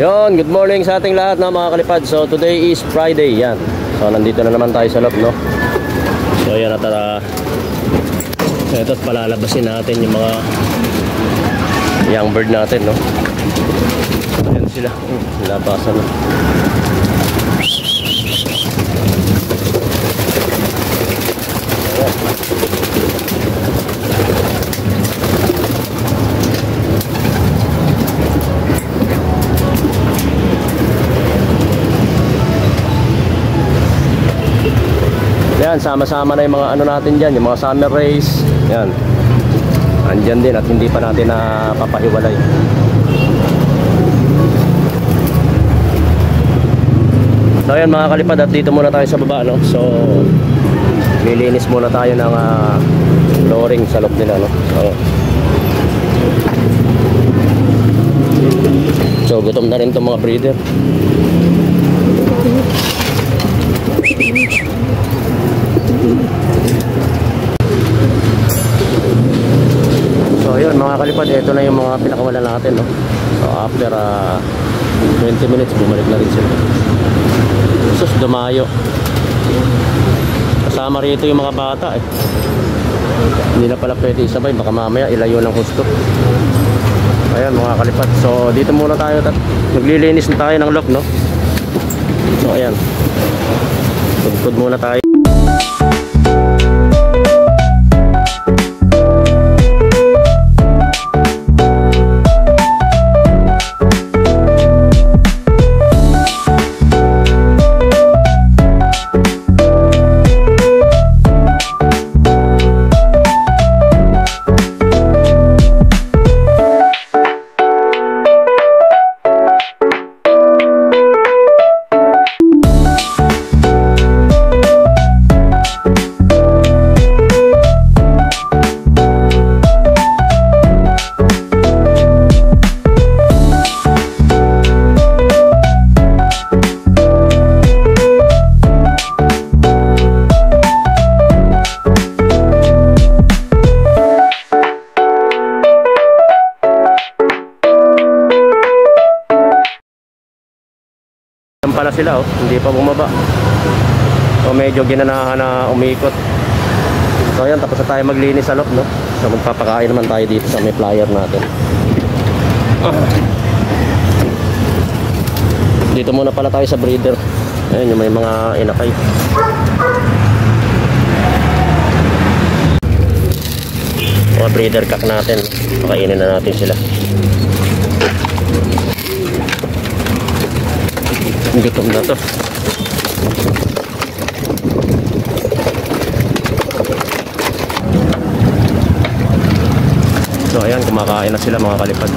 Yon, good morning sa ating lahat na mga kalipad. So today is Friday, yan. So nandito na naman tayo sa loob, no. So yan at ito palalabasin natin yung mga young bird natin, no. Ayan sila, labasan na. Yan, sama-sama na yung mga ano natin dyan, yung mga summer rays. Yan, andyan din at hindi pa natin napapahiwalay. So yan mga kalipad, at dito muna tayo sa baba, no? So lilinis muna tayo ng flooring sa loob nila, no? So gutom na rin itong mga breeder. So yun mga kalipad, ito na yung mga pinakawalan natin, no? So after 20 minutes bumalik na rin sila. Sus, dumayo. Kasama rito yung mga bata eh. Hindi na pala pwede isabay, baka mamaya ilayo ng husto. Ayan mga kalipad, so dito muna tayo at maglilinis na tayo ng lock, no? So ayan, tugtog muna tayo. Pala sila, oh, hindi pa bumaba. So medyo ginanahan na umikot. So ayan, tapos na tayo maglinis sa loob, no? So magpapakain naman tayo dito sa may flyer natin. Dito muna pala tayo sa breeder. Ayan yung may mga inakay. Mga breeder cock natin, pakainin na natin sila. Gutom na to. So ayan, kumakain na sila mga kalipad.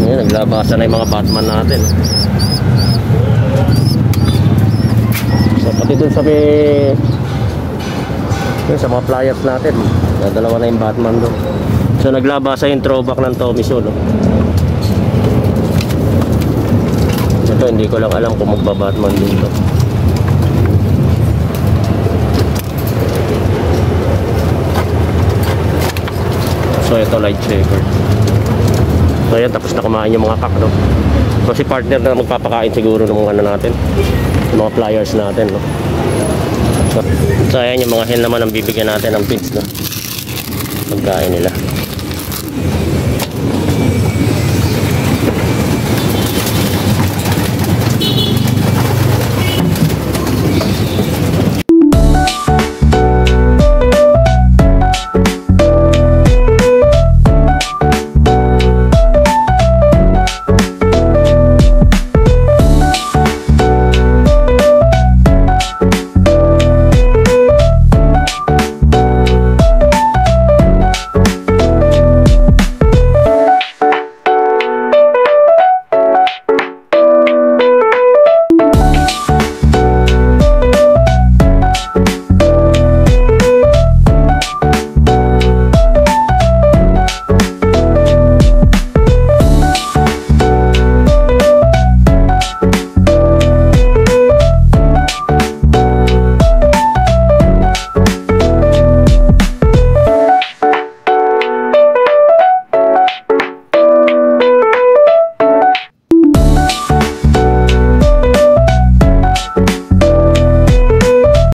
Ayan, naglabasan na yung mga Batman natin. Pati dun sa mga flyers natin, dalawa na yung Batman doon. So naglabasa yung throwback ng Tommy Solo. Ito hindi ko lang alam kung magba-Batman dito. So ito light checker. So yan, tapos na kumain yung mga cock, no? So si partner na magpapakain siguro ng mga ano natin, yung mga flyers natin, no? So ayan yung mga hen naman ang bibigyan natin ng feeds, no? Pagkain nila.